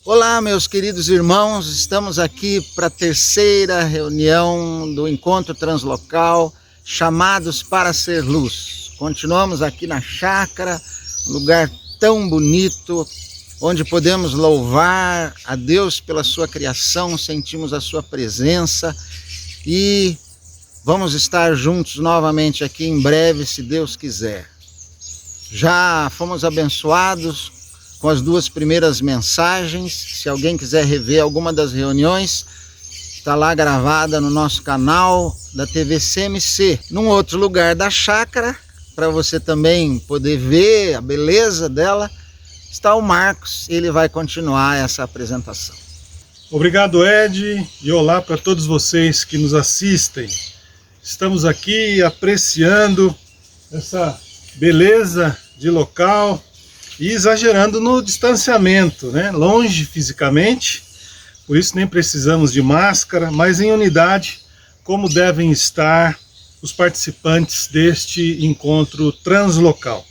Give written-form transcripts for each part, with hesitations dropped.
Olá, meus queridos irmãos, estamos aqui para a terceira reunião do Encontro Translocal, chamados para ser luz. Continuamos aqui na chácara, um lugar tão bonito, onde podemos louvar a Deus pela sua criação, sentimos a sua presença e vamos estar juntos novamente aqui em breve, se Deus quiser. Já fomos abençoados com as duas primeiras mensagens. Se alguém quiser rever alguma das reuniões, está lá gravada no nosso canal da TV CMC. Num outro lugar da chácara, para você também poder ver a beleza dela, está o Marcos. Ele vai continuar essa apresentação. Obrigado, Ed, e olá para todos vocês que nos assistem. Estamos aqui apreciando essa beleza de local e exagerando no distanciamento, né? Longe fisicamente, por isso nem precisamos de máscara, mas em unidade, como devem estar os participantes deste encontro translocal.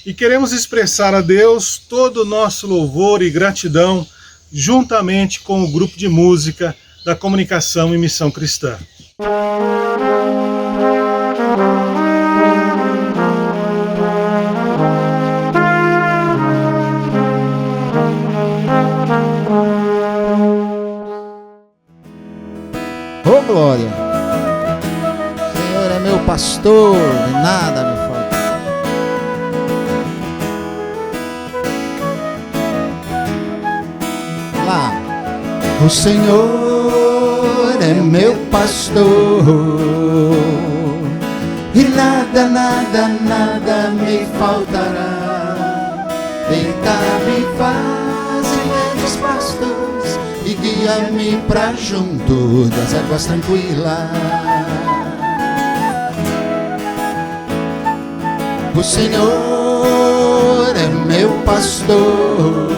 E queremos expressar a Deus todo o nosso louvor e gratidão, juntamente com o grupo de música da Comunicação e Missão Cristã. Ô glória! O Senhor é meu pastor e nada me falta. Lá. O Senhor é meu pastor e nada, nada, nada me faltará. Deitar-me faz em verdes pastos e guia-me pra junto das águas tranquilas. O Senhor é meu pastor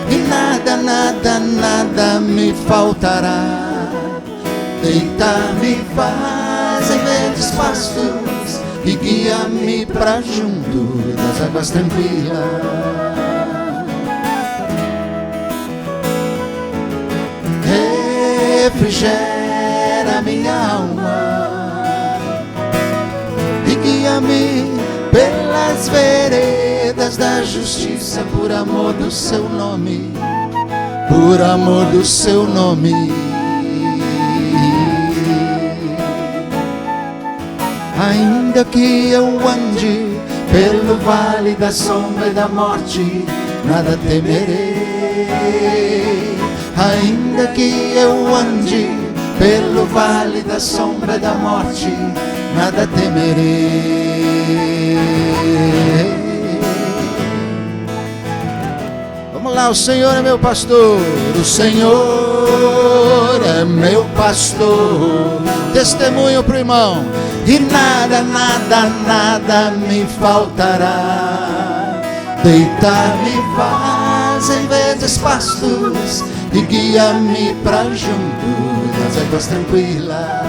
e nada, nada, nada me faltará. Deitar-me faz em verdes pastos e guia-me pra junto das águas tranquilas. Refrigera minha alma e guia-me pelas veredas da justiça, por amor do seu nome, por amor do seu nome. Ainda que eu ande pelo vale da sombra e da morte, nada temerei. Ainda que eu ande pelo vale da sombra e da morte, nada temerei. Vamos lá, o Senhor é meu pastor, o Senhor é meu pastor. Testemunho pro irmão. E nada, nada, nada me faltará. Deitar-me faz em verdes pastos e guia-me pra junto das águas tranquilas.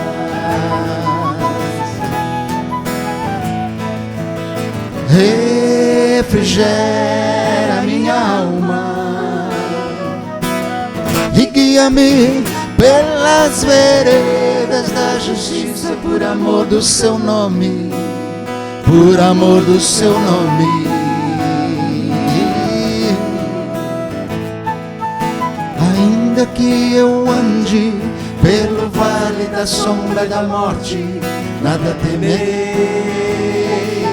Refrigera minha alma e guia-me pelas veredas da justiça, por amor do seu nome, por amor do seu nome. Ainda que eu ande pelo vale da sombra e da morte, nada temerei.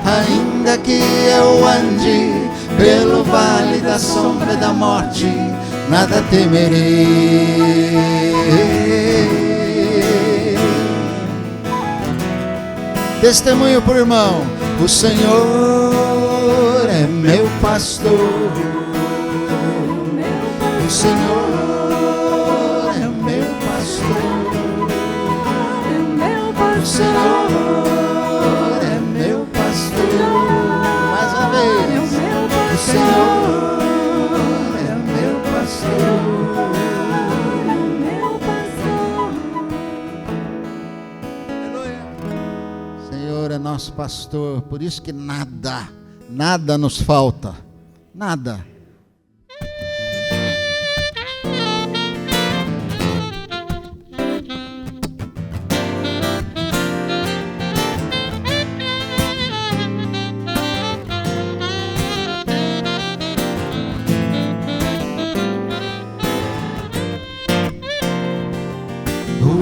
Ainda que eu ande pelo vale da sombra e da morte, nada temerei. Testemunho por irmão. O Senhor é meu pastor. O Senhor é meu pastor. O Senhor é meu pastor. Mais uma vez. O Senhor é meu pastor. O Senhor é nosso pastor, por isso que nada nos falta. Nada.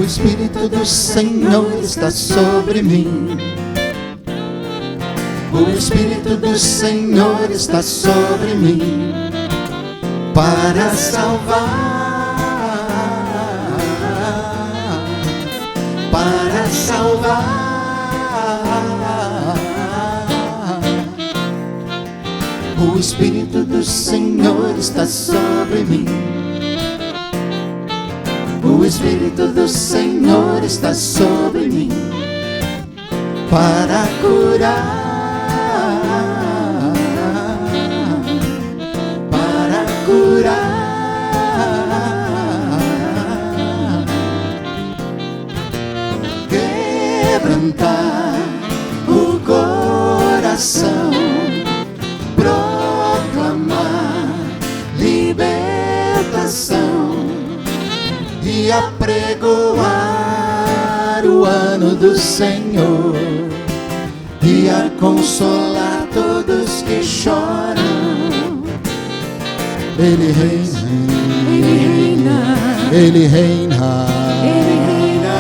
O Espírito do Senhor está sobre mim. O Espírito do Senhor está sobre mim para salvar, para salvar. O Espírito do Senhor está sobre mim. O Espírito do Senhor está sobre mim para curar, para curar, quebrantar o coração, proclamar libertação e apregoar o ano do Senhor e a consolar todos que choram. Ele reina, Ele reina, Ele reina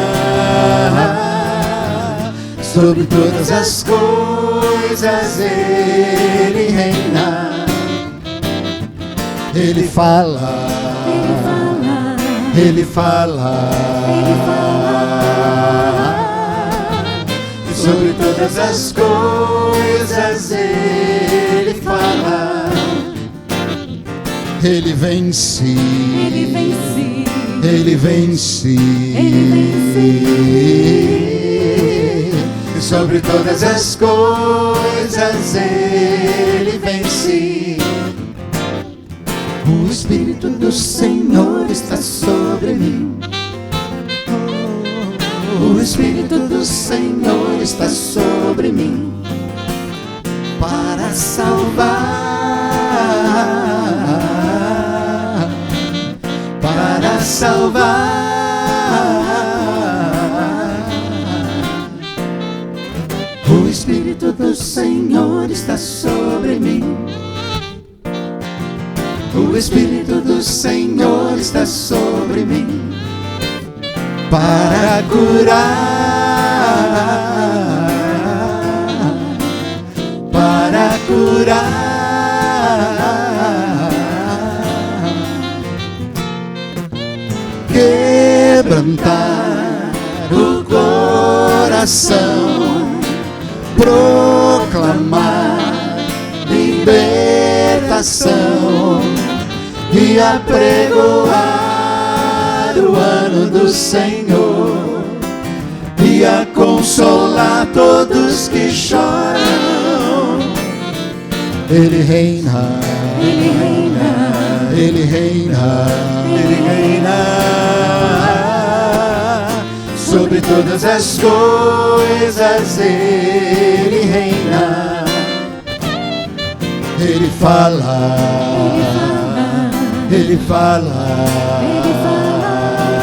sobre todas as coisas. Ele reina, Ele fala, Ele fala, sobre todas as coisas. Ele fala, Ele vence, Ele vence, Ele vence, Ele vence, sobre todas as coisas. Ele vence. O Espírito do Senhor está sobre mim. O Espírito do Senhor está sobre mim para salvar, para salvar. O Espírito do Senhor está sobre mim. O Espírito do Senhor está sobre mim para curar, para curar, quebrantar o coração, proclamar libertação e apregoar o ano do Senhor e a consolar todos que choram. Ele reina, Ele reina, Ele reina, Ele reina sobre todas as coisas. Ele reina, Ele fala, Ele fala, Ele fala,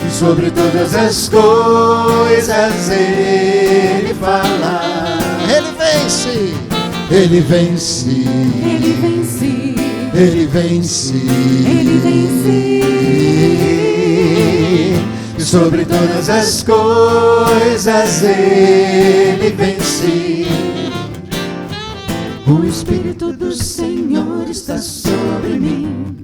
e sobre todas as coisas. Ele fala, Ele vence, Ele vence, Ele vence, Ele vence, Ele vence, e sobre todas as coisas. Ele vence. O Espírito do Senhor está sobre mim.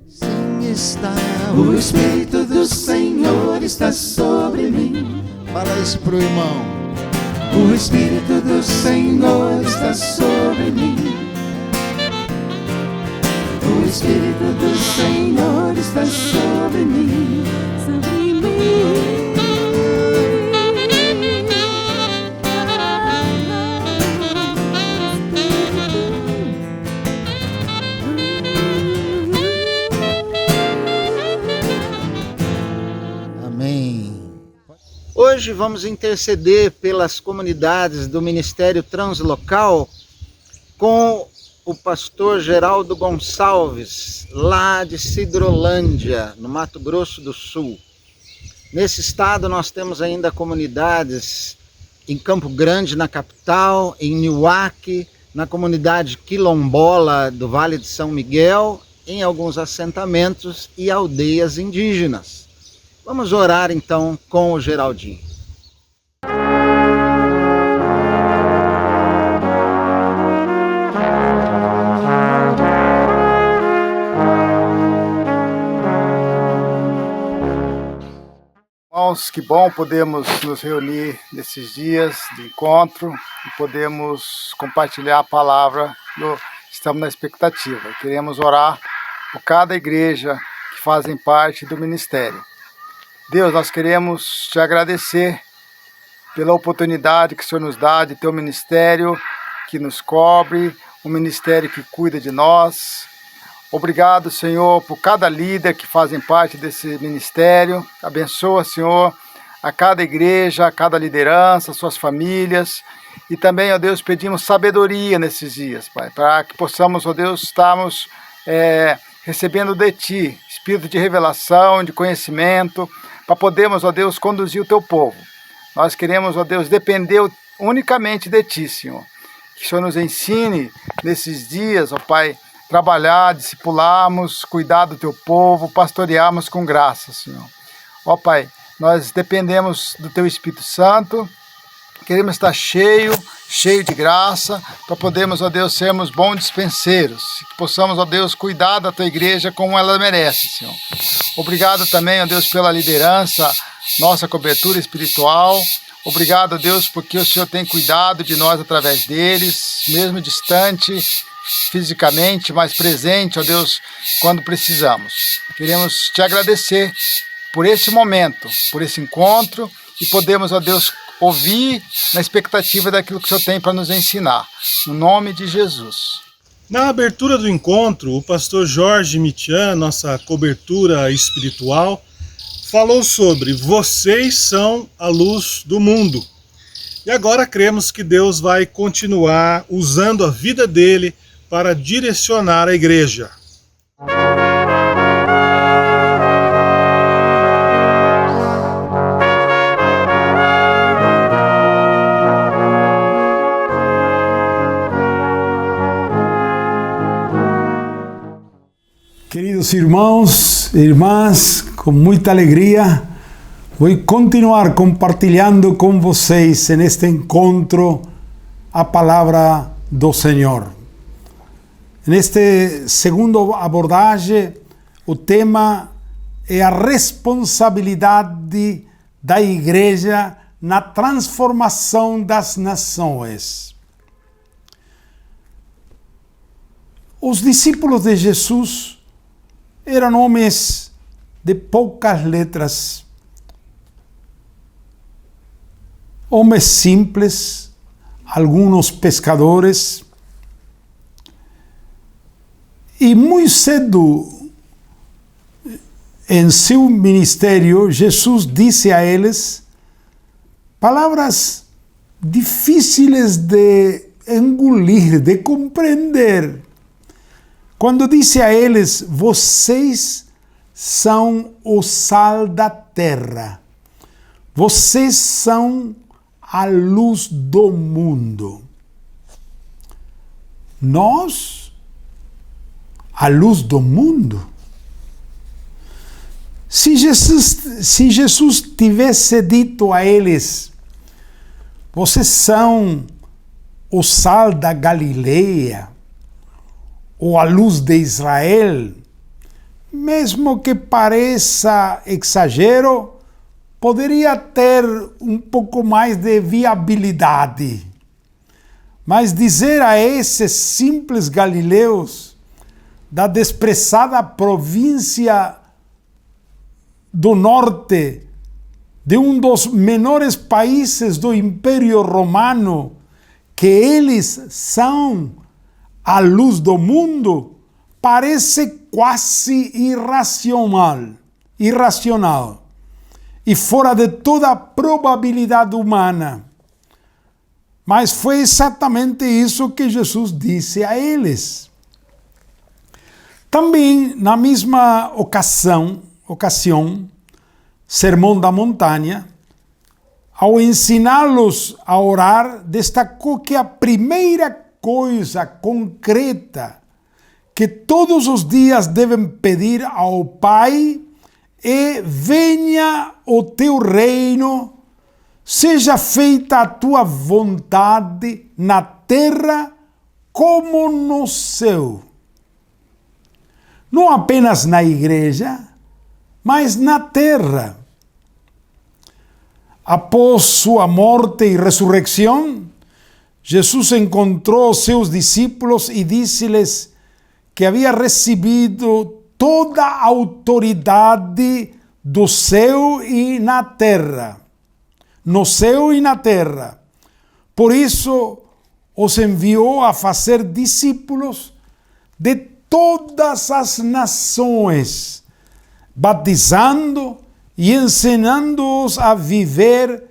Sim, está. O Espírito do Senhor está sobre mim. Fala isso pro irmão. O Espírito do Senhor está sobre mim. O Espírito do Senhor está sobre mim. Sobre mim. Hoje vamos interceder pelas comunidades do Ministério Translocal com o pastor Geraldo Gonçalves, lá de Sidrolândia, no Mato Grosso do Sul. Nesse estado nós temos ainda comunidades em Campo Grande, na capital, em Niuaque, na comunidade quilombola do Vale de São Miguel em alguns assentamentos e aldeias indígenas. Vamos orar então com o Geraldinho. Irmãos, que bom podemos nos reunir nesses dias de encontro e podemos compartilhar a palavra. Estamos na expectativa. Queremos orar por cada igreja que fazem parte do ministério. Deus, nós queremos te agradecer pela oportunidade que o Senhor nos dá de ter um ministério que nos cobre, um ministério que cuida de nós. Obrigado, Senhor, por cada líder que fazem parte desse ministério. Abençoa, Senhor, a cada igreja, a cada liderança, suas famílias. E também, ó Deus, pedimos sabedoria nesses dias, Pai, para que possamos, ó Deus, estarmos recebendo de Ti espírito de revelação, de conhecimento, para podermos, ó Deus, conduzir o Teu povo. Nós queremos, ó Deus, depender unicamente de Ti, Senhor. Que o Senhor nos ensine nesses dias, ó Pai, trabalhar, discipularmos, cuidar do Teu povo, pastorearmos com graça, Senhor. Ó Pai, nós dependemos do Teu Espírito Santo, queremos estar cheio de graça, para podermos, ó Deus, sermos bons dispenseiros, que possamos, ó Deus, cuidar da Tua igreja como ela merece, Senhor. Obrigado também, ó Deus, pela liderança, nossa cobertura espiritual. Obrigado, ó Deus, porque o Senhor tem cuidado de nós através deles, mesmo distante, fisicamente, mas presente, ó Deus, quando precisamos. Queremos te agradecer por esse momento, por esse encontro, e podemos, ó Deus, ouvir na expectativa daquilo que o Senhor tem para nos ensinar. No nome de Jesus. Na abertura do encontro, o pastor Jorge Mitian, nossa cobertura espiritual, falou sobre vocês são a luz do mundo. E agora cremos que Deus vai continuar usando a vida dele para direcionar a igreja. Queridos irmãos e irmãs, com muita alegria, vou continuar compartilhando com vocês neste encontro a palavra do Senhor. Neste segundo abordagem, o tema é a responsabilidade da igreja na transformação das nações. Os discípulos de Jesus eram homens de poucas letras, homens simples, alguns pescadores, e muito cedo em seu ministério, Jesus disse a eles palavras difíceis de engolir, de compreender. Quando disse a eles, vocês são o sal da terra, vocês são a luz do mundo. Nós, a luz do mundo? Se Jesus tivesse dito a eles, vocês são o sal da Galileia, ou a luz de Israel, mesmo que pareça exagero, poderia ter um pouco mais de viabilidade. Mas dizer a esses simples galileus da desprezada província do norte, de um dos menores países do Império Romano, que eles são a luz do mundo, parece quase irracional e fora de toda probabilidade humana. Mas foi exatamente isso que Jesus disse a eles. Também, na mesma ocasião, Sermão da Montanha, ao ensiná-los a orar, destacou que a primeira coisa concreta que todos os dias devem pedir ao Pai é: venha o teu reino, seja feita a tua vontade na terra como no céu. Não apenas na igreja, mas na terra. Após sua morte e ressurreição, Jesus encontrou seus discípulos e disse-lhes que havia recebido toda a autoridade do céu e na terra. No céu e na terra. Por isso, os enviou a fazer discípulos de todas as nações, batizando e ensinando-os a viver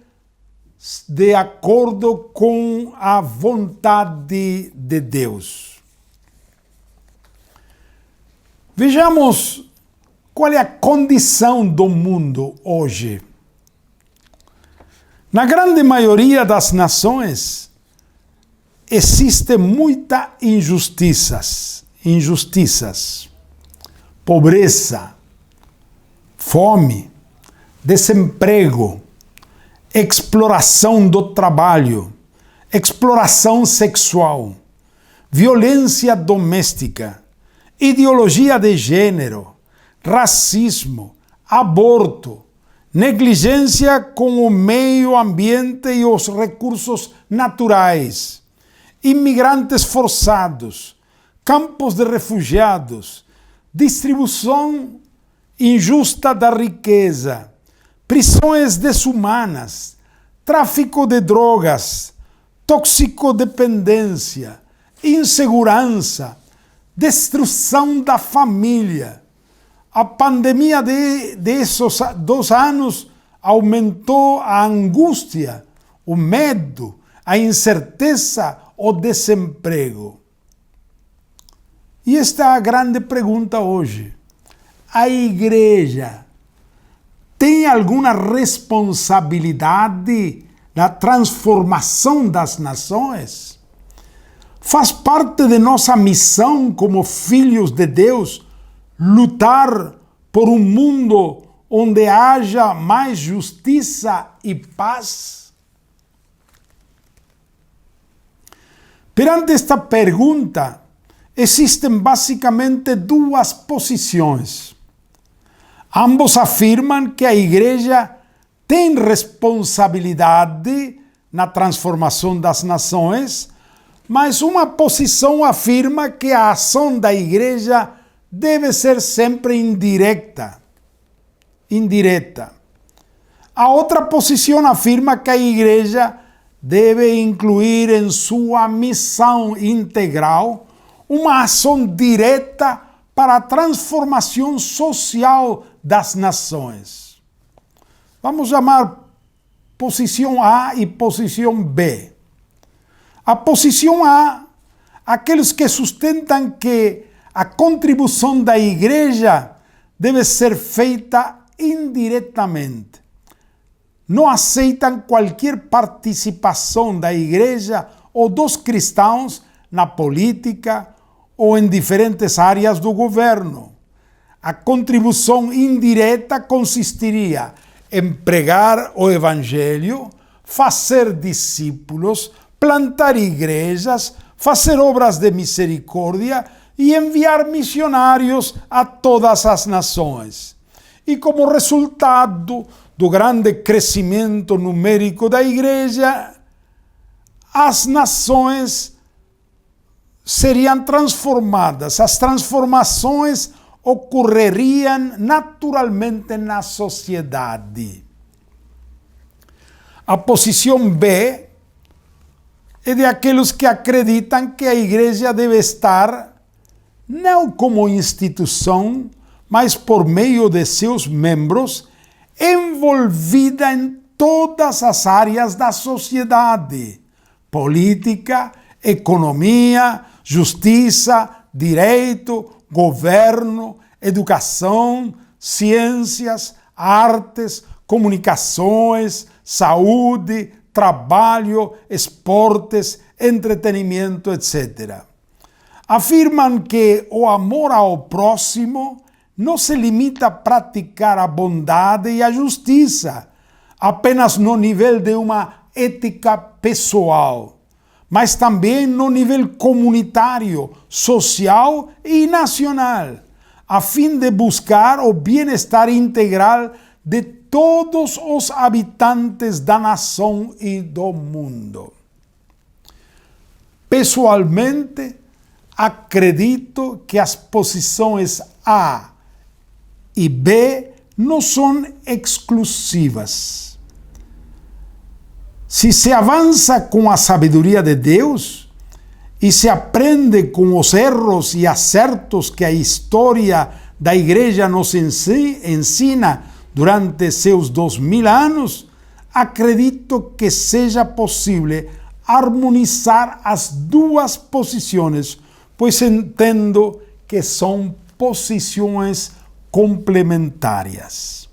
de acordo com a vontade de Deus. Vejamos qual é a condição do mundo hoje. Na grande maioria das nações, existe muita injustiças, pobreza, fome, desemprego, exploração do trabalho, exploração sexual, violência doméstica, ideologia de gênero, racismo, aborto, negligência com o meio ambiente e os recursos naturais, imigrantes forçados, campos de refugiados, distribuição injusta da riqueza, prisões desumanas, tráfico de drogas, toxicodependência, insegurança, destruição da família. A pandemia desses 2 anos aumentou a angústia, o medo, a incerteza, o desemprego. E esta é a grande pergunta hoje. A igreja tem alguma responsabilidade na transformação das nações? Faz parte de nossa missão como filhos de Deus lutar por um mundo onde haja mais justiça e paz? Perante esta pergunta, existem basicamente 2 posições. Ambos afirmam que a igreja tem responsabilidade na transformação das nações, mas uma posição afirma que a ação da igreja deve ser sempre indireta. A outra posição afirma que a igreja deve incluir em sua missão integral uma ação direta para a transformação social das nações. Vamos chamar posição A e posição B. A posição A, aqueles que sustentam que a contribuição da igreja deve ser feita indiretamente. Não aceitam qualquer participação da igreja ou dos cristãos na política ou em diferentes áreas do governo. A contribuição indireta consistiria em pregar o evangelho, fazer discípulos, plantar igrejas, fazer obras de misericórdia e enviar missionários a todas as nações. E como resultado do grande crescimento numérico da igreja, as nações seriam transformadas. As transformações ocorreriam naturalmente na sociedade. A posição B é de aqueles que acreditam que a igreja deve estar, não como instituição, mas por meio de seus membros, envolvida em todas as áreas da sociedade: política, economia, justiça, direito, governo, educação, ciências, artes, comunicações, saúde, trabalho, esportes, entretenimento, etc. afirmam que o amor ao próximo não se limita a praticar a bondade e a justiça, apenas no nível de uma ética pessoal, mas também no nível comunitário, social e nacional, a fim de buscar o bem-estar integral de todos os habitantes da nação e do mundo. Pessoalmente, acredito que as posições A e B não são exclusivas. Se se avança com a sabedoria de Deus e se aprende com os erros e acertos que a história da Igreja nos ensina durante seus 2000 anos, acredito que seja possível harmonizar as duas posições, pois entendo que são posições complementares.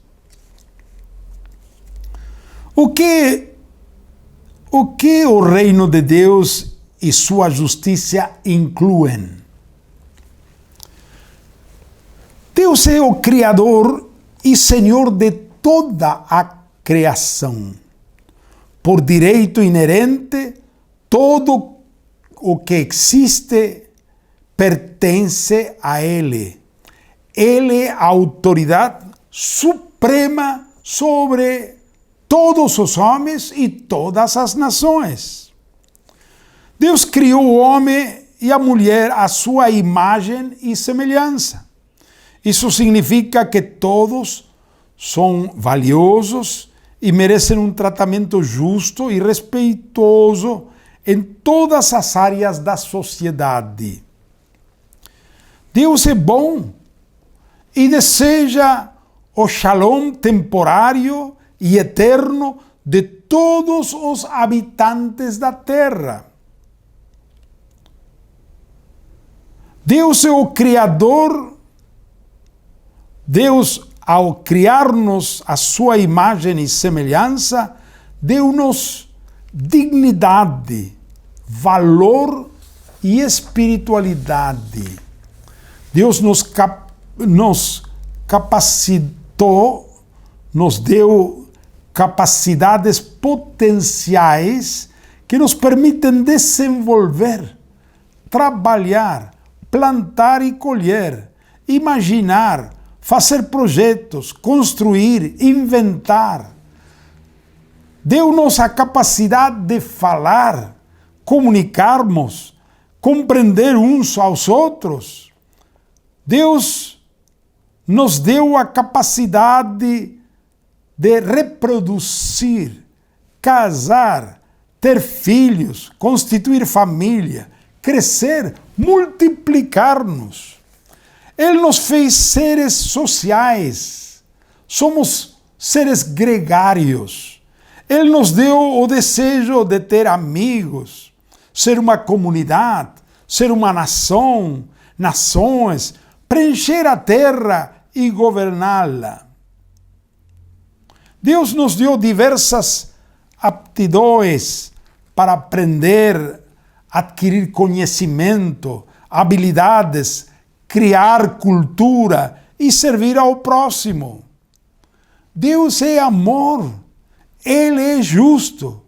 O que o reino de Deus e sua justiça incluem? Deus é o Criador e Senhor de toda a criação. Por direito inerente, todo o que existe pertence a Ele. Ele é a autoridade suprema sobre todos os homens e todas as nações. Deus criou o homem e a mulher à sua imagem e semelhança. Isso significa que todos são valiosos e merecem um tratamento justo e respeitoso em todas as áreas da sociedade. Deus é bom e deseja o shalom temporário e eterno de todos os habitantes da terra. Deus é o Criador. Deus, ao criar-nos a sua imagem e semelhança, deu-nos dignidade, valor e espiritualidade. Deus nos capacitou, nos deu capacidades potenciais que nos permitem desenvolver, trabalhar, plantar e colher, imaginar, fazer projetos, construir, inventar. Deu-nos a capacidade de falar, comunicarmos, compreender uns aos outros. Deus nos deu a capacidade de reproduzir, casar, ter filhos, constituir família, crescer, multiplicar-nos. Ele nos fez seres sociais, somos seres gregários. Ele nos deu o desejo de ter amigos, ser uma comunidade, ser uma nação, nações, preencher a terra e governá-la. Deus nos deu diversas aptidões para aprender, adquirir conhecimento, habilidades, criar cultura e servir ao próximo. Deus é amor, Ele é justo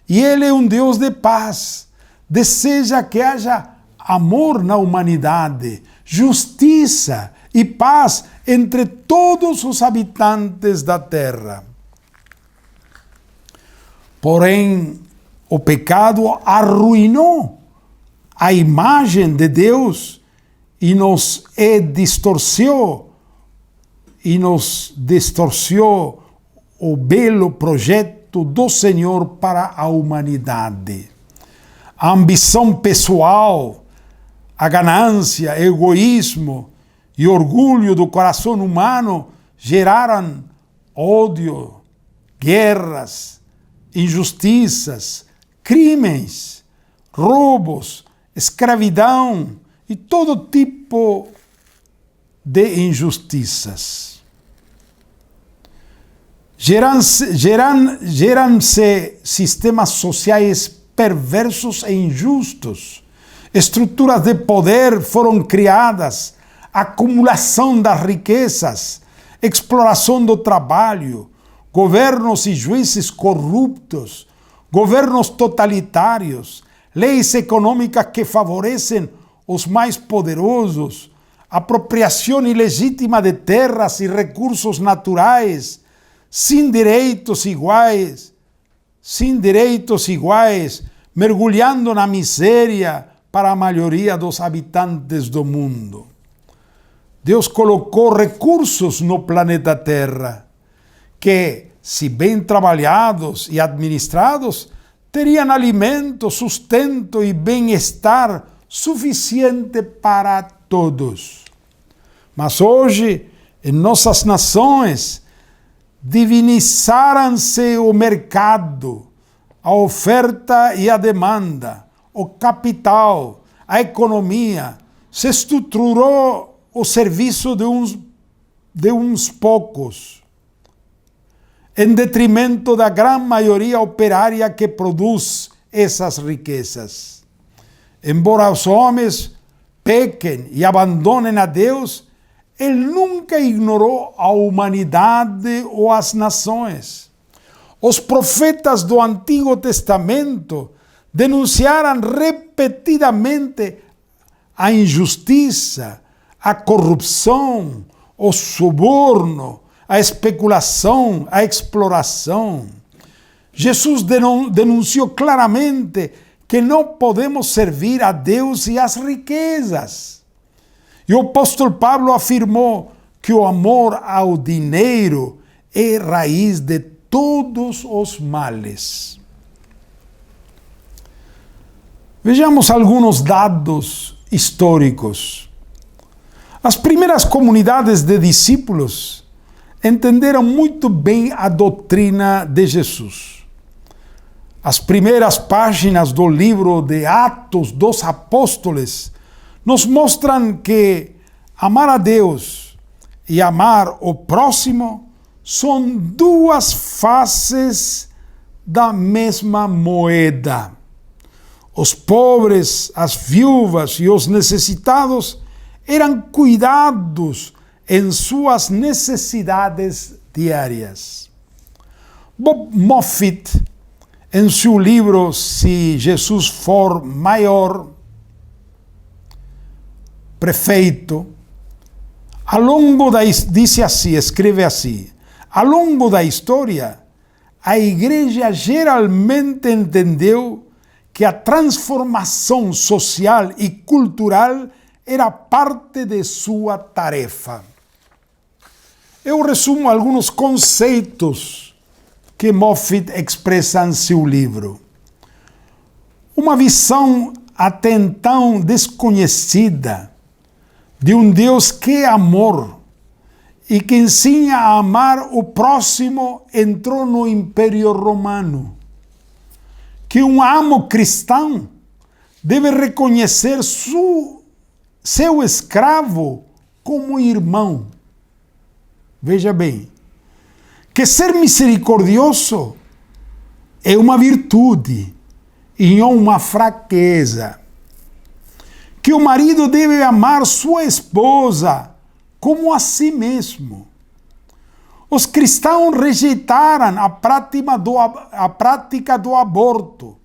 e Ele é um Deus de paz. Deseja que haja amor na humanidade, justiça e paz entre todos os habitantes da terra. Porém, o pecado arruinou a imagem de Deus e nos distorceu o belo projeto do Senhor para a humanidade. A ambição pessoal, a ganância, egoísmo e orgulho do coração humano geraram ódio, guerras, injustiças, crimes, roubos, escravidão e todo tipo de injustiças. Geram-se sistemas sociais perversos e injustos, Estruturas de poder foram criadas, acumulação das riquezas, exploração do trabalho, governos e juízes corruptos, governos totalitários, leis econômicas que favorecem os mais poderosos, apropriação ilegítima de terras e recursos naturais, sem direitos iguais, mergulhando na miséria para a maioria dos habitantes do mundo. Deus colocou recursos no planeta Terra que, se bem trabalhados e administrados, teriam alimento, sustento e bem-estar suficiente para todos. Mas hoje, em nossas nações, divinizaram-se o mercado, a oferta e a demanda, o capital, a economia, se estruturou o serviço de uns poucos, em detrimento da grande maioria operária que produz essas riquezas. Embora os homens pequem e abandonem a Deus, Ele nunca ignorou a humanidade ou as nações. Os profetas do Antigo Testamento denunciaram repetidamente a injustiça, a corrupção, o suborno, a especulação, a exploração. Jesus denunciou claramente que não podemos servir a Deus e às riquezas. E o apóstolo Pablo afirmou que o amor ao dinheiro é raiz de todos os males. Vejamos alguns dados históricos. As primeiras comunidades de discípulos entenderam muito bem a doutrina de Jesus. As primeiras páginas do livro de Atos dos Apóstolos nos mostram que amar a Deus e amar o próximo são duas faces da mesma moeda. Os pobres, as viúvas e os necessitados eram cuidados em suas necessidades diárias. Bob Moffitt, em seu livro Se Jesus For Maior Prefeito, escreve assim: ao longo da história, a igreja geralmente entendeu que a transformação social e cultural era parte de sua tarefa. Eu resumo alguns conceitos que Moffitt expressa em seu livro. Uma visão até então desconhecida de um Deus que é amor e que ensina a amar o próximo entrou no Império Romano. Que um amo cristão deve reconhecer seu escravo como irmão. Veja bem, que ser misericordioso é uma virtude e não uma fraqueza. Que o marido deve amar sua esposa como a si mesmo. Os cristãos rejeitaram a prática do aborto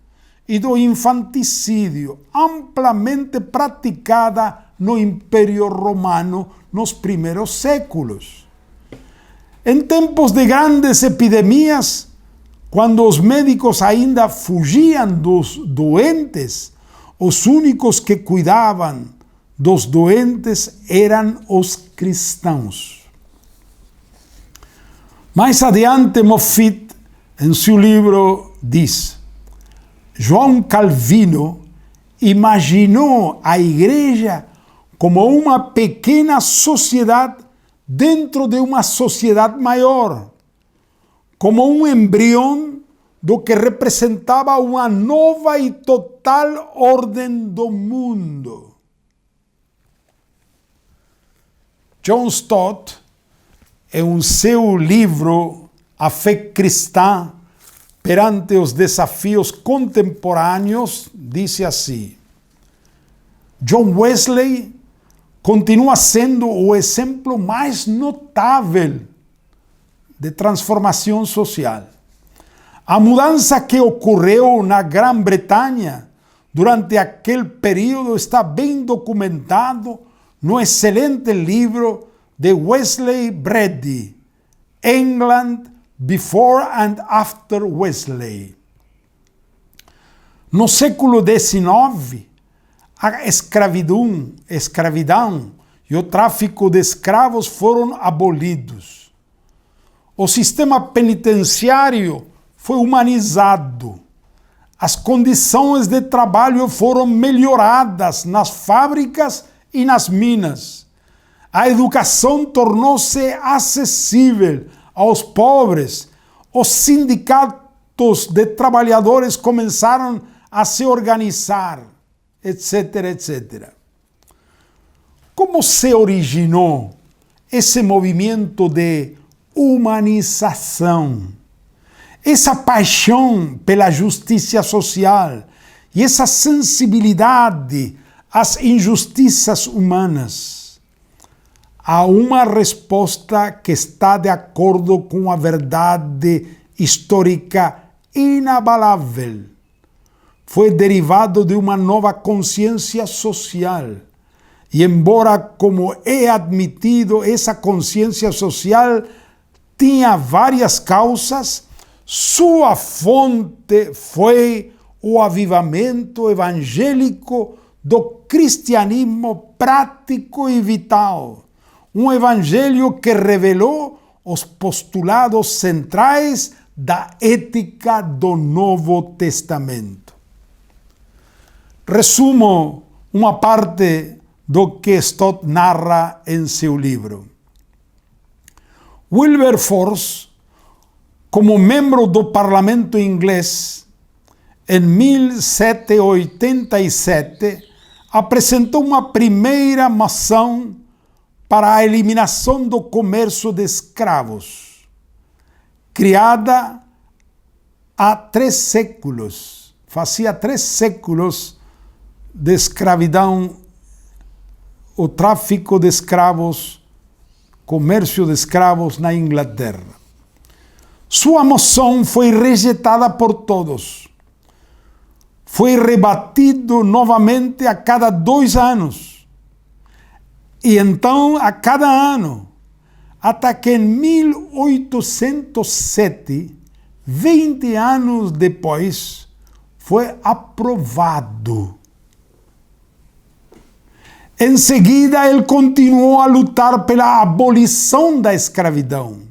e do infanticídio, amplamente praticada no Império Romano nos primeiros séculos. Em tempos de grandes epidemias, quando os médicos ainda fugiam dos doentes, os únicos que cuidavam dos doentes eram os cristãos. Mais adiante, Moffitt, em seu livro, diz: João Calvino imaginou a igreja como uma pequena sociedade dentro de uma sociedade maior, como um embrião do que representava uma nova e total ordem do mundo. John Stott, em seu livro A Fé Cristã perante os desafios contemporâneos, disse assim: John Wesley continua sendo o exemplo mais notável de transformação social. A mudança que ocorreu na Grã-Bretanha durante aquele período está bem documentado no excelente livro de Wesley Brady, England Before and After Wesley. No século XIX, a escravidão e o tráfico de escravos foram abolidos. O sistema penitenciário foi humanizado. As condições de trabalho foram melhoradas nas fábricas e nas minas. A educação tornou-se acessível aos pobres. Os sindicatos de trabalhadores começaram a se organizar, etc, etc. Como se originou esse movimento de humanização? Essa paixão pela justiça social e essa sensibilidade às injustiças humanas? Há uma resposta que está de acordo com a verdade histórica inabalável. Foi derivado de uma nova consciência social. E embora, como é admitido, essa consciência social tinha várias causas, sua fonte foi o avivamento evangélico do cristianismo prático e vital. Um evangelho que revelou os postulados centrais da ética do Novo Testamento. Resumo uma parte do que Stott narra em seu livro. Wilberforce, como membro do parlamento inglês, em 1787, apresentou uma primeira moção para a eliminação do comércio de escravos, criada há 3 séculos, fazia 3 séculos de escravidão, o tráfico de escravos, comércio de escravos na Inglaterra. Sua moção foi rejeitada por todos. Foi rebatido novamente a cada 2 anos. E então a cada ano, até que em 1807, 20 anos depois, foi aprovado. Em seguida, ele continuou a lutar pela abolição da escravidão,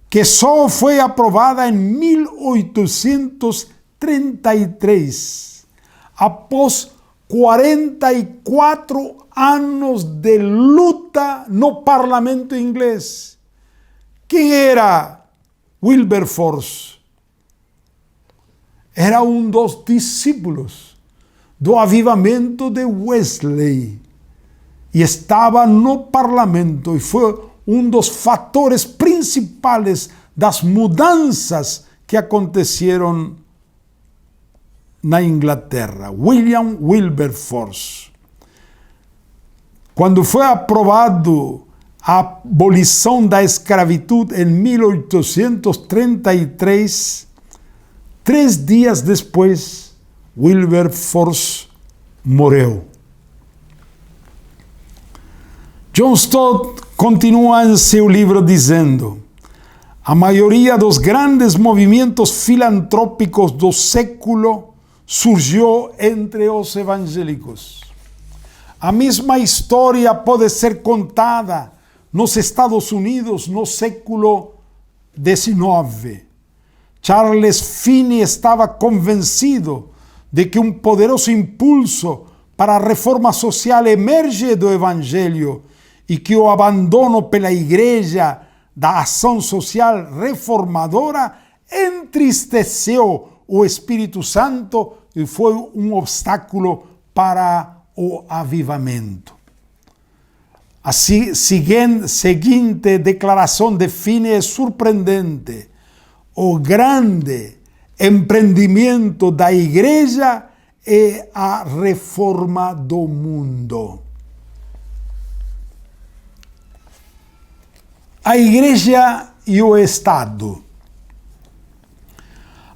que só foi aprovada em 1833, após 44 anos de luta no parlamento inglês. Quem era Wilberforce? Era um dos discípulos do avivamento de Wesley e estava no parlamento e foi um dos fatores principais das mudanças que aconteceram na Inglaterra. William Wilberforce. Quando foi aprovado a abolição da escravidão em 1833, 3 dias depois, Wilberforce morreu. John Stott continua em seu livro dizendo: a maioria dos grandes movimentos filantrópicos do século surgiu entre os evangélicos. A mesma história pode ser contada nos Estados Unidos no século XIX. Charles Finney estava convencido de que um poderoso impulso para a reforma social emerge do Evangelho e que o abandono pela Igreja da ação social reformadora entristeceu o Espírito Santo e foi um obstáculo para o avivamento. A seguinte declaração de Finney é surpreendente. O grande empreendimento da Igreja é a reforma do mundo. A Igreja e o Estado.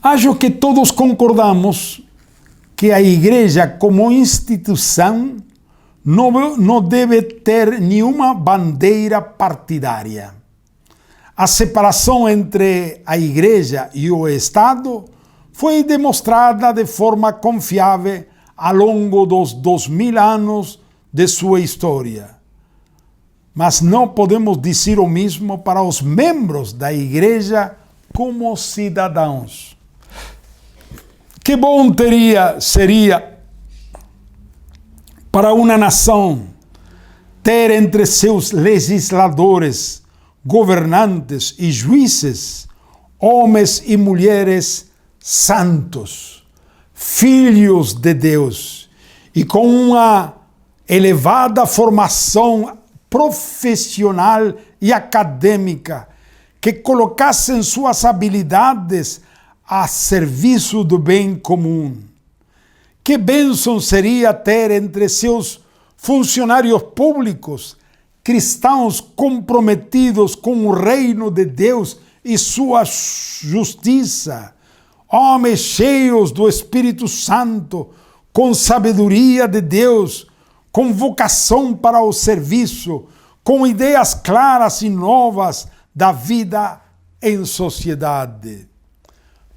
Acho que todos concordamos que a Igreja, como instituição, não deve ter nenhuma bandeira partidária. A separação entre a Igreja e o Estado foi demonstrada de forma confiável ao longo dos 2000 anos de sua história. Mas não podemos dizer o mesmo para os membros da Igreja como cidadãos. Que bom seria para uma nação ter entre seus legisladores, governantes e juízes homens e mulheres santos, filhos de Deus e com uma elevada formação profissional e acadêmica que colocassem suas habilidades a serviço do bem comum. Que bênção seria ter entre seus funcionários públicos cristãos comprometidos com o reino de Deus e sua justiça, homens cheios do Espírito Santo, com sabedoria de Deus, com vocação para o serviço, com ideias claras e novas da vida em sociedade.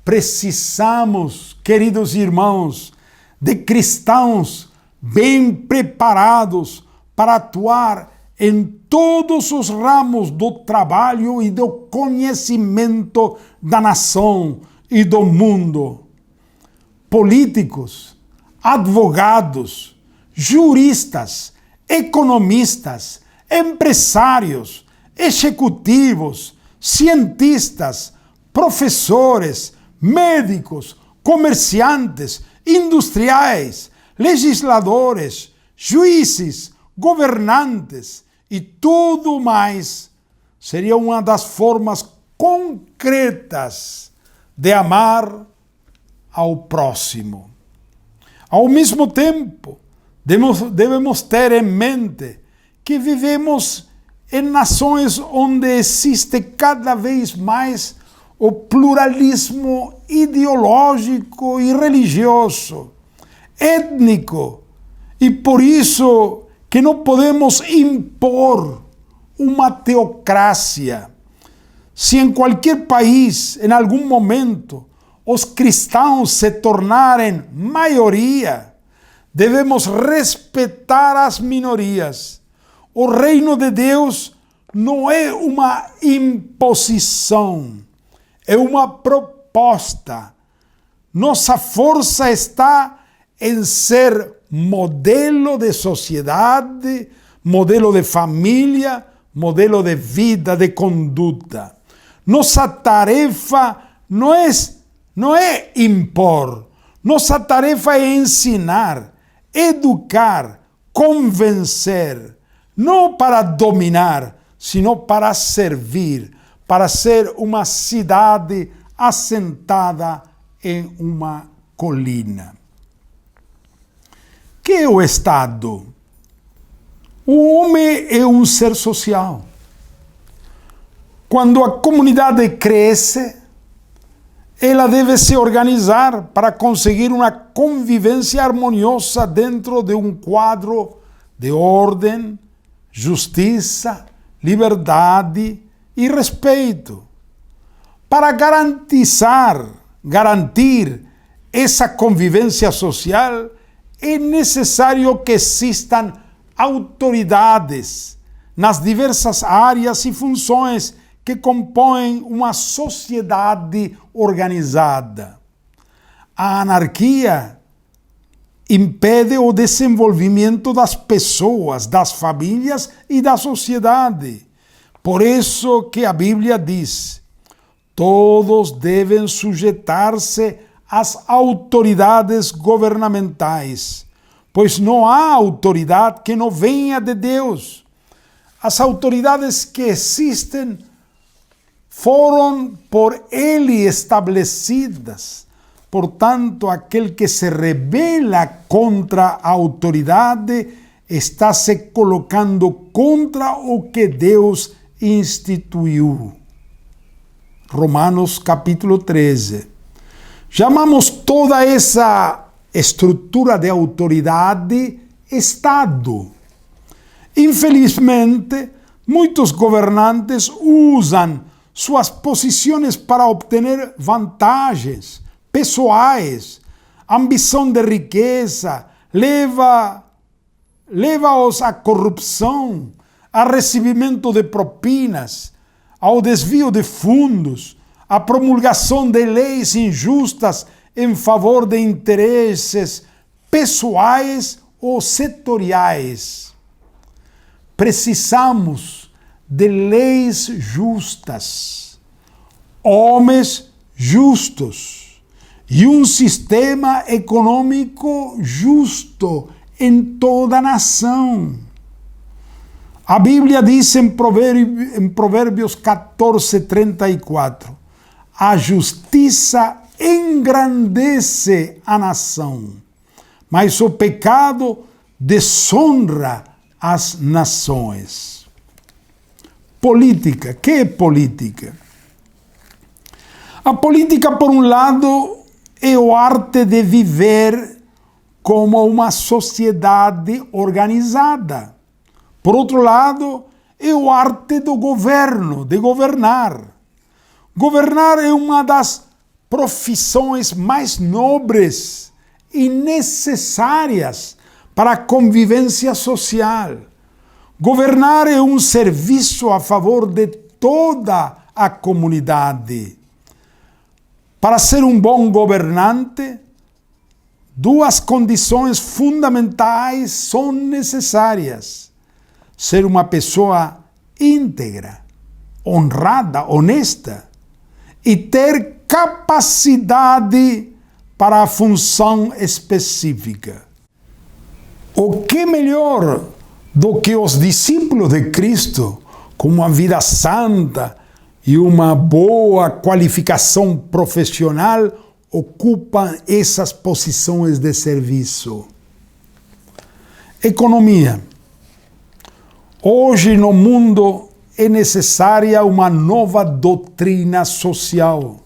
Precisamos, queridos irmãos, de cristãos bem preparados para atuar em todos os ramos do trabalho e do conhecimento da nação e do mundo. Políticos, advogados, juristas, economistas, empresários, executivos, cientistas, professores, médicos, comerciantes, industriais, legisladores, juízes, governantes e tudo mais seria uma das formas concretas de amar ao próximo. Ao mesmo tempo, devemos ter em mente que vivemos em nações onde existe cada vez mais o pluralismo ideológico e religioso, étnico, e por isso que não podemos impor uma teocracia. Se em qualquer país, em algum momento, os cristãos se tornarem maioria, devemos respeitar as minorias. O reino de Deus não é uma imposição, é uma proposta. Nossa força está em ser modelo de sociedade, modelo de família, modelo de vida, de conduta. Nossa tarefa não é impor. Nossa tarefa é ensinar, educar, convencer, não para dominar, sino para servir, para ser uma cidade assentada em uma colina. Que é o Estado? O homem é um ser social. Quando a comunidade cresce, ela deve se organizar para conseguir uma convivência harmoniosa dentro de um quadro de ordem, justiça, liberdade e respeito. Para garantir essa convivência social, é necessário que existam autoridades nas diversas áreas e funções que compõem uma sociedade organizada. A anarquia impede o desenvolvimento das pessoas, das famílias e da sociedade. Por isso que a Bíblia diz: todos devem sujeitar-se às autoridades governamentais, pois não há autoridade que não venha de Deus. As autoridades que existem foram por Ele estabelecidas Portanto, aquele que se rebela contra a autoridade está se colocando contra o que Deus instituiu. Romanos capítulo 13. Chamamos toda essa estrutura de autoridade Estado. Infelizmente, muitos governantes usam suas posições para obter vantagens pessoais, ambição de riqueza, leva-os à corrupção, a recebimento de propinas, ao desvio de fundos, à promulgação de leis injustas em favor de interesses pessoais ou setoriais. Precisamos de leis justas, homens justos e um sistema econômico justo em toda a nação. A Bíblia diz em Provérbios 14:34, a justiça engrandece a nação, mas o pecado desonra as nações. Política. Que é política? A política, por um lado, é a arte de viver como uma sociedade organizada. Por outro lado, é a arte do governo, de governar. Governar é uma das profissões mais nobres e necessárias para a convivência social. Governar é um serviço a favor de toda a comunidade. Para ser um bom governante, duas condições fundamentais são necessárias: ser uma pessoa íntegra, honrada, honesta, e ter capacidade para a função específica. O que melhor do que os discípulos de Cristo, com uma vida santa e uma boa qualificação profissional, ocupam essas posições de serviço? Economia. Hoje no mundo é necessária uma nova doutrina social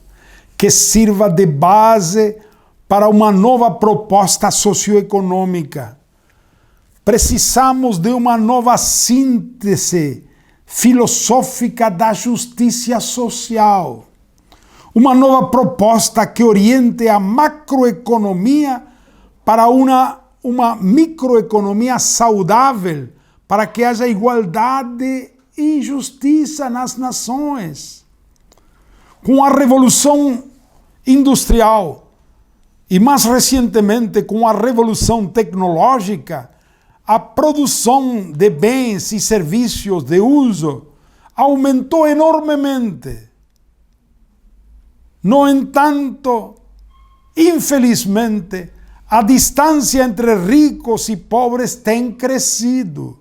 que sirva de base para uma nova proposta socioeconômica. Precisamos de uma nova síntese filosófica da justiça social. Uma nova proposta que oriente a macroeconomia para uma microeconomia saudável, para que haja igualdade e justiça nas nações. Com a Revolução Industrial e, mais recentemente, com a Revolução Tecnológica, a produção de bens e serviços de uso aumentou enormemente. No entanto, infelizmente, a distância entre ricos e pobres tem crescido.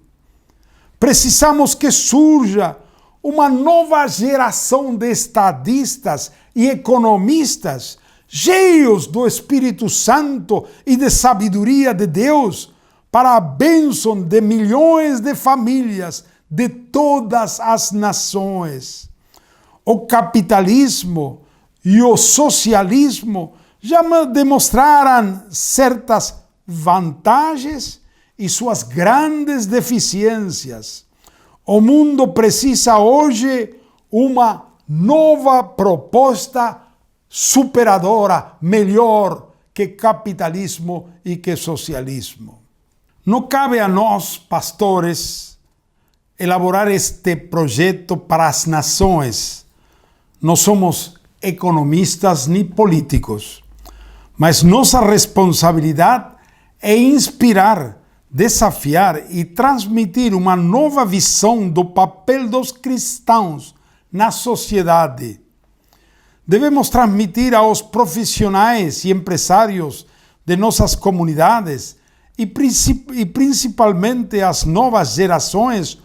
Precisamos que surja uma nova geração de estadistas e economistas cheios do Espírito Santo e de sabedoria de Deus para a bênção de milhões de famílias de todas as nações. O capitalismo e o socialismo já demonstraram certas vantagens e suas grandes deficiências. O mundo precisa hoje uma nova proposta superadora, melhor que capitalismo e que socialismo. Não cabe a nós, pastores, elaborar este projeto para as nações. Não somos economistas nem políticos, mas nossa responsabilidade é inspirar, desafiar e transmitir uma nova visão do papel dos cristãos na sociedade. Devemos transmitir aos profissionais e empresários de nossas comunidades e principalmente às novas gerações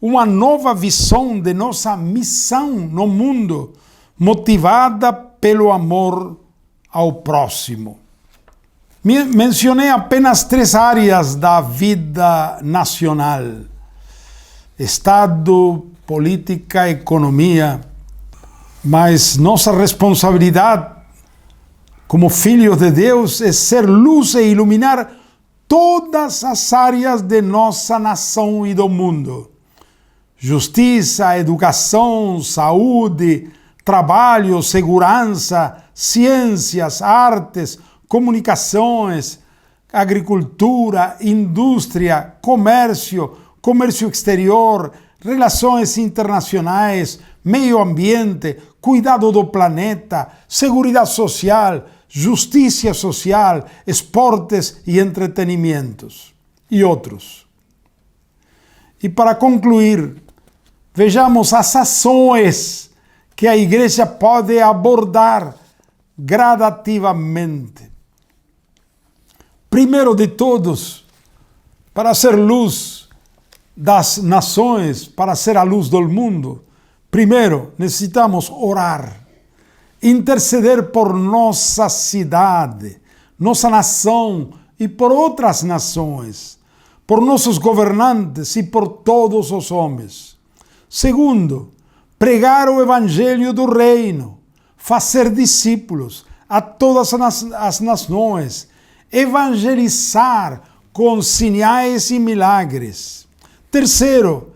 uma nova visão de nossa missão no mundo, motivada pelo amor ao próximo. Mencionei apenas 3 áreas da vida nacional: Estado, política, economia. Mas nossa responsabilidade como filhos de Deus é ser luz e iluminar todas as áreas de nossa nação e do mundo. Justiça, educação, saúde, trabalho, segurança, ciências, artes, comunicações, agricultura, indústria, comércio exterior, relações internacionais, meio ambiente, cuidado do planeta, seguridade social, justiça social, esportes e entretenimentos, e outros. E para concluir, vejamos as ações que a igreja pode abordar gradativamente. Primeiro de todos, para ser luz das nações, para ser a luz do mundo, primeiro necessitamos orar, interceder por nossa cidade, nossa nação e por outras nações, por nossos governantes e por todos os homens. Segundo, pregar o evangelho do reino, fazer discípulos a todas as nações, evangelizar com sinais e milagres. Terceiro,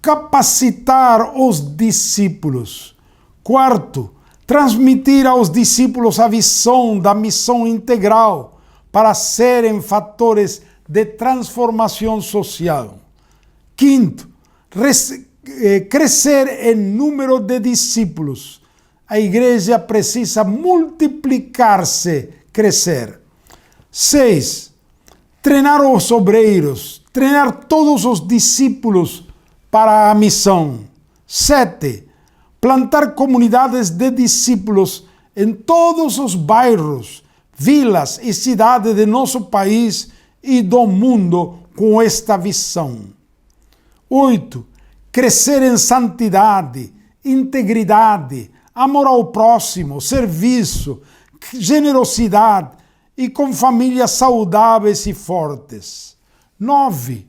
capacitar os discípulos. Quarto, transmitir aos discípulos a visão da missão integral para serem fatores de transformação social. Quinto, crescer em número de discípulos. A igreja precisa multiplicar-se, crescer. 6. Treinar os obreiros, treinar todos os discípulos para a missão. 7. Plantar comunidades de discípulos em todos os bairros, vilas e cidades de nosso país e do mundo com esta visão. 8. Crescer em santidade, integridade, amor ao próximo, serviço, generosidade e com famílias saudáveis e fortes. 9.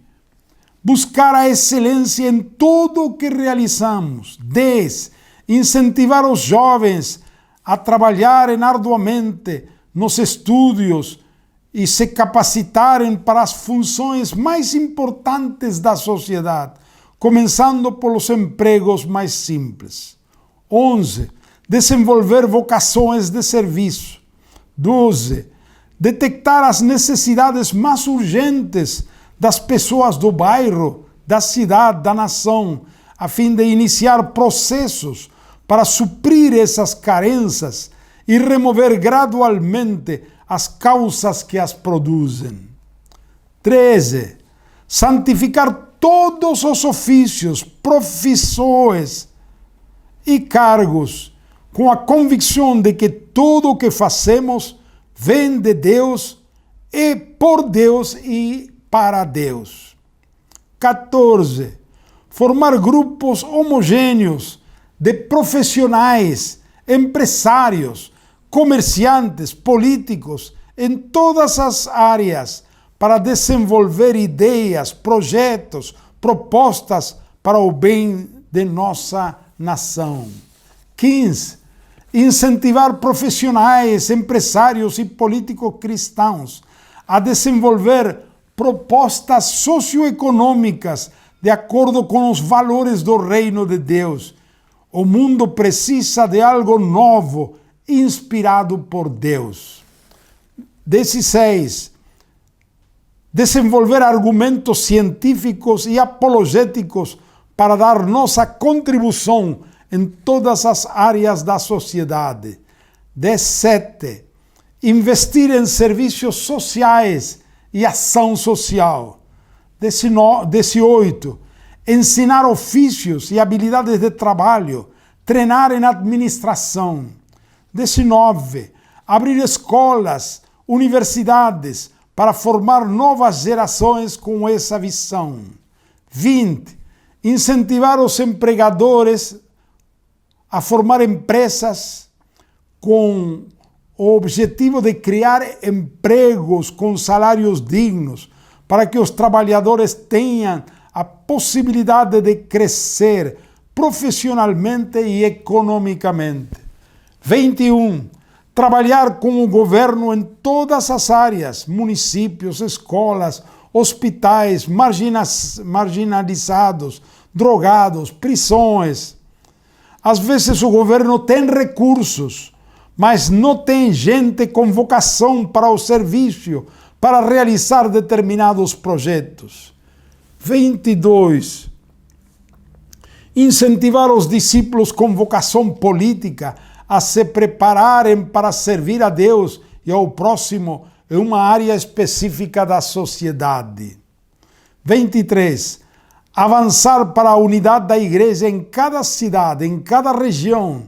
Buscar a excelência em tudo o que realizamos. 10. Incentivar os jovens a trabalharem arduamente nos estudos e se capacitarem para as funções mais importantes da sociedade, começando pelos empregos mais simples. 11. Desenvolver vocações de serviço. 12. Detectar as necessidades mais urgentes das pessoas do bairro, da cidade, da nação, a fim de iniciar processos para suprir essas carências e remover gradualmente as causas que as produzem. 13. Santificar todos os ofícios, profissões e cargos, com a convicção de que tudo o que fazemos vem de Deus e por Deus e para Deus. 14. Formar grupos homogêneos de profissionais, empresários, comerciantes, políticos, em todas as áreas, para desenvolver ideias, projetos, propostas para o bem de nossa nação. 15. Incentivar profissionais, empresários e políticos cristãos a desenvolver propostas socioeconômicas de acordo com os valores do reino de Deus. O mundo precisa de algo novo, inspirado por Deus. 16. Desenvolver argumentos científicos e apologéticos para dar nossa contribuição em todas as áreas da sociedade. 17. Investir em serviços sociais e ação social. 18. Ensinar ofícios e habilidades de trabalho, treinar em administração. 19. Abrir escolas, universidades, para formar novas gerações com essa visão. 20. Incentivar os empregadores a formar empresas com o objetivo de criar empregos com salários dignos, para que os trabalhadores tenham a possibilidade de crescer profissionalmente e economicamente. 21. Trabalhar com o governo em todas as áreas, municípios, escolas, hospitais, marginalizados, drogados, prisões. Às vezes o governo tem recursos, mas não tem gente com vocação para o serviço, para realizar determinados projetos. 22. Incentivar os discípulos com vocação política a se prepararem para servir a Deus e ao próximo em uma área específica da sociedade. 23. Avançar para a unidade da igreja em cada cidade, em cada região,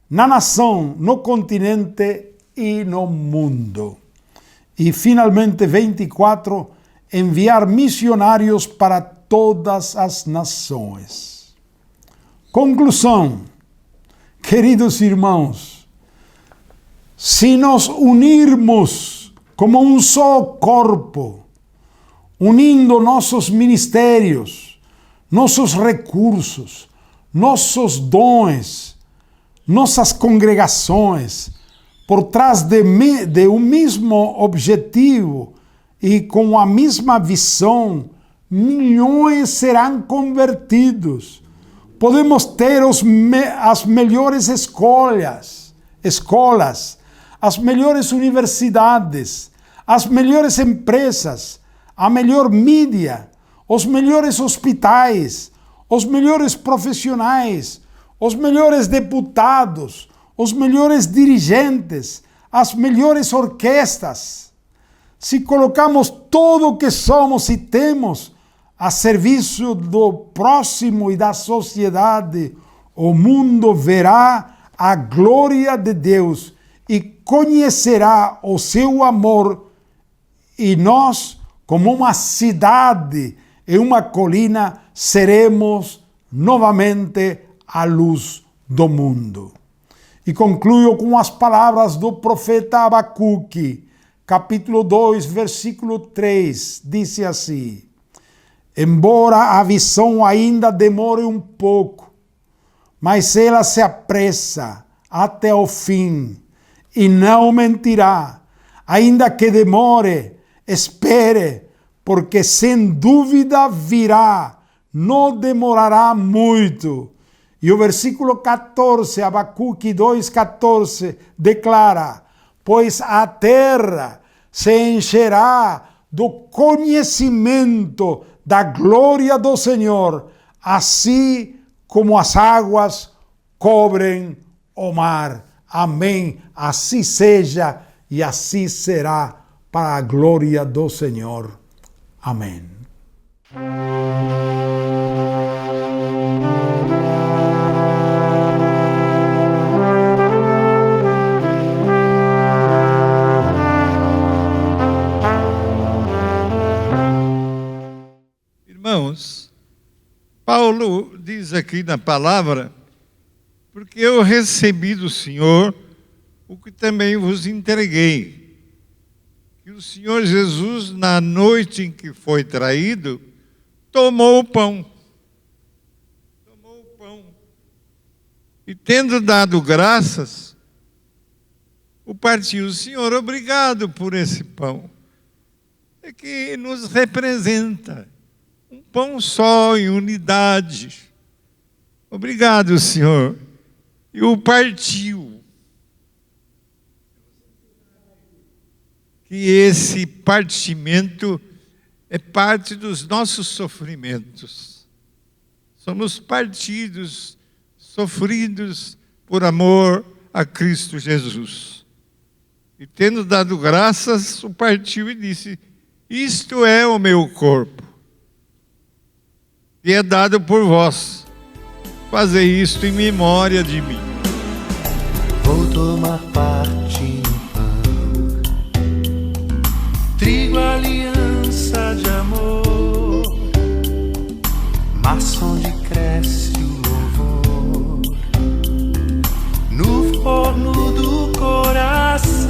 na nação, no continente e no mundo. E, finalmente, 24, enviar missionários para todas as nações. Conclusão, queridos irmãos, se nos unirmos como um só corpo, unindo nossos ministérios, nossos recursos, nossos dons, nossas congregações, por trás de um mesmo objetivo e com a mesma visão, milhões serão convertidos. Podemos ter as melhores escolas, as melhores universidades, as melhores empresas, a melhor mídia, os melhores hospitais, os melhores profissionais, os melhores deputados, os melhores dirigentes, as melhores orquestras. Se colocamos tudo o que somos e temos a serviço do próximo e da sociedade, o mundo verá a glória de Deus e conhecerá o seu amor, e nós, como uma cidade e uma colina, seremos novamente a luz do mundo. E concluo com as palavras do profeta Abacuque, capítulo 2, versículo 3, disse assim: embora a visão ainda demore um pouco, mas ela se apressa até o fim, e não mentirá. Ainda que demore, espere, porque sem dúvida virá, não demorará muito. E o versículo 14, Abacuque 2,14, declara: pois a terra se encherá do conhecimento da glória do Senhor, assim como as águas cobrem o mar. Amém. Assim seja e assim será, para a glória do Senhor. Amém. Irmãos, Paulo diz aqui na palavra: porque eu recebi do Senhor o que também vos entreguei, que o Senhor Jesus, na noite em que foi traído, tomou o pão, e tendo dado graças, o partiu. Senhor, obrigado por esse pão, é que nos representa um pão só, em unidade. Obrigado, Senhor. E o partiu. Que esse partimento é parte dos nossos sofrimentos. Somos partidos, sofridos por amor a Cristo Jesus. E tendo dado graças, o partiu e disse: isto é o meu corpo, que é dado por vós. Fazei isto em memória de mim. Vou tomar parte no pão, trigo, aliança de amor, mas onde cresce o louvor, no forno do coração.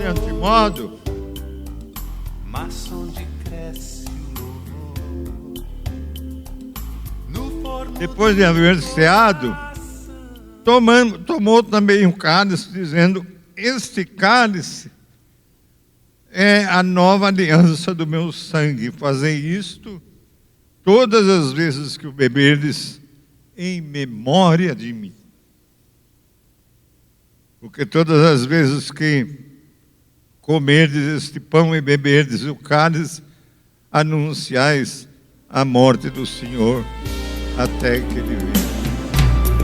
semelhante modo, mas onde cresce o louvor, no forno depois de haver ceado, tomou também o cálice, dizendo: este cálice é a nova aliança do meu sangue. Fazei isto todas as vezes que o beberdes, em memória de mim. Porque todas as vezes que comerdes este pão e beberdes o cálice, anunciais a morte do Senhor até que Ele venha.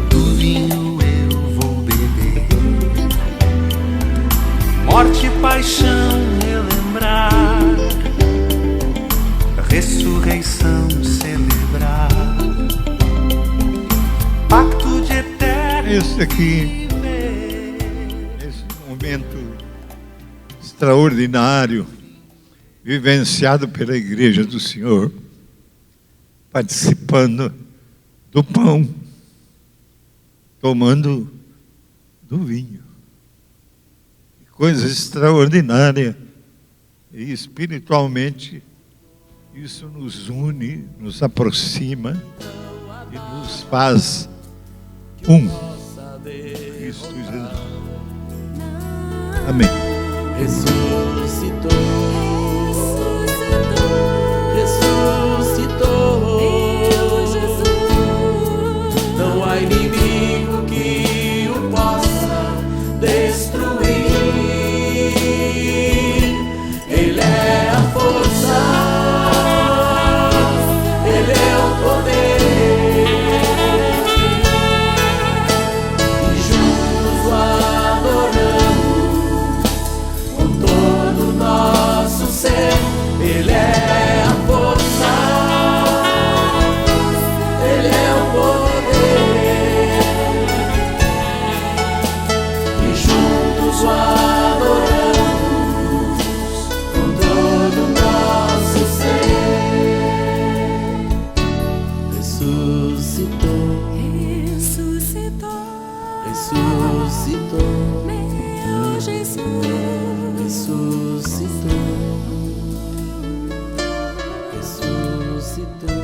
do vinho eu vou beber, morte e paixão relembrar, ressurreição celebrar, pacto de eterno Esse aqui, esse momento extraordinário, vivenciado pela Igreja do Senhor, participando do pão, tomando do vinho. Coisa extraordinária. E espiritualmente, isso nos une, nos aproxima e nos faz um. Cristo Jesus. Amém. Ressuscitou, ressuscitou. Não há inimigo que o possa destruir. Ele é a força, Ele é o poder. E juntos o adoramos com todo o nosso ser. Ele é a força, Ele é o poder. E juntos o adoramos com todo o nosso ser. Ressuscitou, ressuscitou, meu Jesus. Ressuscitou, ressuscitou.